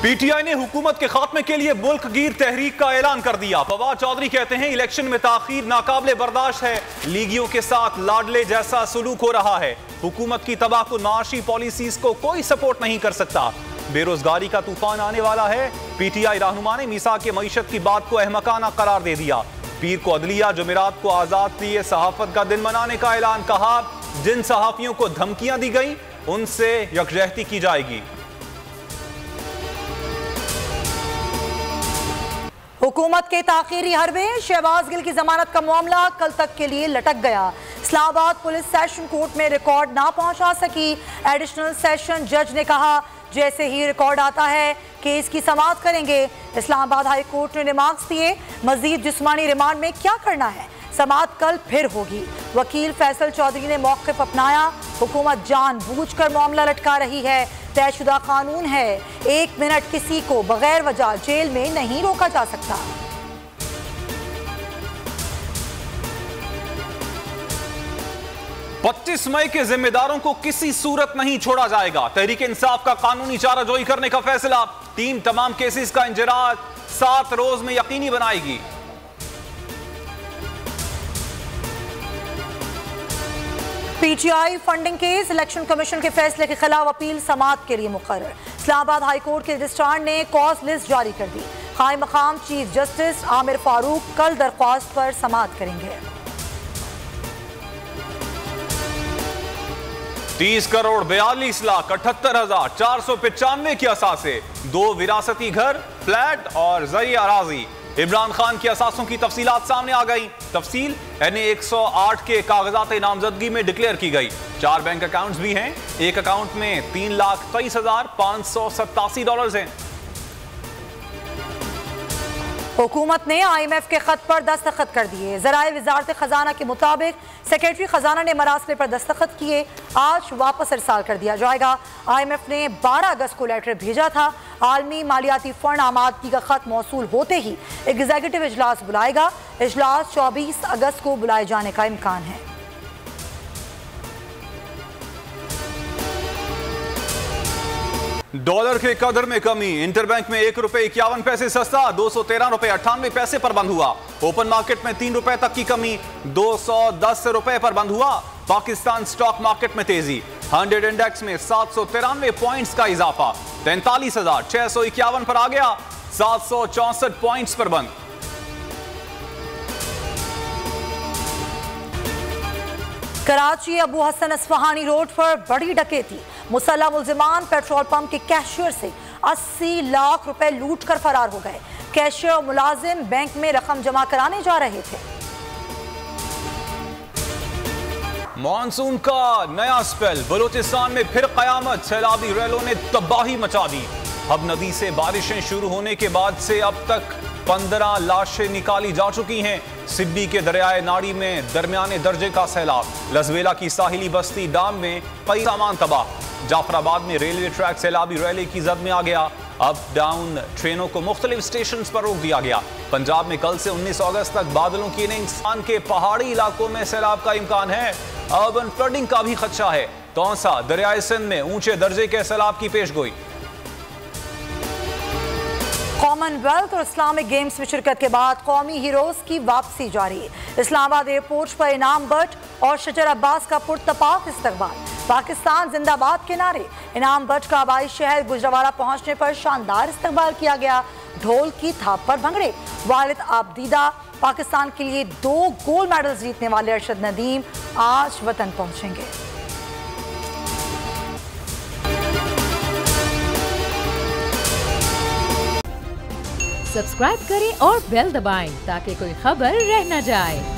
PTI ने हुकूमत के खात्मे के लिए मुल्क गिर तहरीक का ऐलान कर दिया। फवाद चौधरी कहते हैं इलेक्शन में ताखीर नाकाबिले बर्दाश्त है। लीगियों के साथ लाडले जैसा सलूक हो रहा है। हुकूमत की तबाहकुन माशी पॉलिसीज को कोई सपोर्ट नहीं कर सकता। बेरोजगारी का तूफान आने वाला है। पीटीआई रहनुमा ने मीसा के मईशत की बात को अहमकाना करार दे दिया। पीर को अदलिया जुमेरात को आजाद लिए सहाफत का दिन मनाने का ऐलान। कहा जिन सहाफियों को धमकियां दी गई उनसे यकजहती की जाएगी। हुकूमत के ताखीरी हरबे शहबाज गिल की जमानत का मामला कल तक के लिए लटक गया। इस्लामाबाद पुलिस सेशन कोर्ट में रिकॉर्ड ना पहुंचा सकी। एडिशनल सेशन जज ने कहा जैसे ही रिकॉर्ड आता है केस की समाअत करेंगे। इस्लामाबाद हाई कोर्ट ने रिमार्क्स दिए मजीद जिस्मानी रिमांड में क्या करना है, समाअत कल फिर होगी। वकील फैसल चौधरी ने मौक़िफ़ अपनाया। हुकूमत जानबूझकर मामला लटका रही है। तयशुदा कानून है, 1 मिनट किसी को बगैर वजह जेल में नहीं रोका जा सकता। पच्चीस मई के जिम्मेदारों को किसी सूरत नहीं छोड़ा जाएगा। तहरीक इंसाफ का कानूनी चाराजोई करने का फैसला। टीम तमाम केसेस का इंजराज 7 रोज में यकीनी बनाएगी। PTI funding case election commission के फैसले के खिलाफ अपील समाअत के लिए मुकर्रर। इस्लामाबाद हाई कोर्ट के रजिस्ट्रार ने कॉज लिस्ट जारी कर दी। कायम मकाम चीफ जस्टिस आमिर फारूक कल दरख्वास्त पर समाअत करेंगे। 30 करोड़ 42 लाख 78,495 की असासे, 2 विरासती घर, फ्लैट और जरी अराजी। इमरान खान की असासों की तफसीलात सामने आ गई। तफसील NA 108 के कागजात नामजदगी में डिक्लेयर की गई। 4 बैंक अकाउंट्स भी हैं। एक अकाउंट में $3,23,587 हैं। हुकूमत ने IMF के खत पर दस्तखत कर दिए। ज़राए वज़ारत खजाना के मुताबिक सेक्रेटरी खजाना ने मरासले पर दस्तखत किए। आज वापस इरसाल कर दिया जाएगा। IMF ने 12 अगस्त को लेटर भेजा था। आलमी मालियाती फंड आमादगी का खत मौसूल होते ही एग्जीक्यूटिव इजलास बुलाएगा। इजलास 24 अगस्त को बुलाए जाने का इम्कान है। डॉलर के कदर में कमी। इंटरबैंक में ₹1.51 सस्ता, 213 रुपए 98 पैसे पर बंद हुआ। ओपन मार्केट में 3 रुपए तक की कमी, 210 रुपए पर बंद हुआ। पाकिस्तान स्टॉक मार्केट में तेजी। 100 इंडेक्स में 793 पॉइंट्स का इजाफा, 43,651 पर आ गया। 764 पॉइंट्स पर बंद। कराची अबू हसन अस्फहानी रोड पर बड़ी डकैती। मुसल्लह मुल्जिमान पेट्रोल पंप के कैशियर से 80 लाख रुपए लूट कर फरार हो गए। कैशियर और मुलाजिम बैंक में रकम जमा कराने जा रहे थे। मानसून का नया स्पेल। बलूचिस्तान में फिर कयामत। सैलाबी रैलों ने तबाही मचा दी। हब नदी से बारिशें शुरू होने के बाद से अब तक 15 लाशें निकाली जा चुकी हैं। सिब्बी के दरियाए नाड़ी में दरमियाने दर्जे का सैलाब। लजवेला की साहिली बस्ती डाम में कई सामान तबाह। जाफराबाद में रेलवे ट्रैक सैलाबी रैली की जद में आ गया। अप डाउन ट्रेनों को मुख्तलिफ स्टेशन पर रोक दिया गया। पंजाब में कल से 19 अगस्त तक बादलों की इनिंग्स के पहाड़ी इलाकों में सैलाब का इम्कान है। अर्बन फ्लडिंग का भी खदशा है। तौसा दरियाए सिंध में ऊंचे दर्जे के सैलाब की पेशगोई। कॉमनवेल्थ और इस्लामिक गेम्स में शिरकत के बाद कौमी हीरोज की वापसी जारी। इस्लामाबाद एयरपोर्ट पर इनाम भट्ट और शजर अब्बास का पुरतपाक इस्तकबाल। पाकिस्तान जिंदाबाद के नारे। इनाम भट्ट का हवाई शहर गुजरावाला पहुंचने पर शानदार इस्तकबाल किया गया। ढोल की थाप पर भंगड़े। वालिद आबदीदा पाकिस्तान के लिए 2 गोल्ड मेडल्स जीतने वाले अरशद नदीम आज वतन पहुंचेंगे। सब्सक्राइब करें और बेल दबाएं ताकि कोई खबर रह न जाए।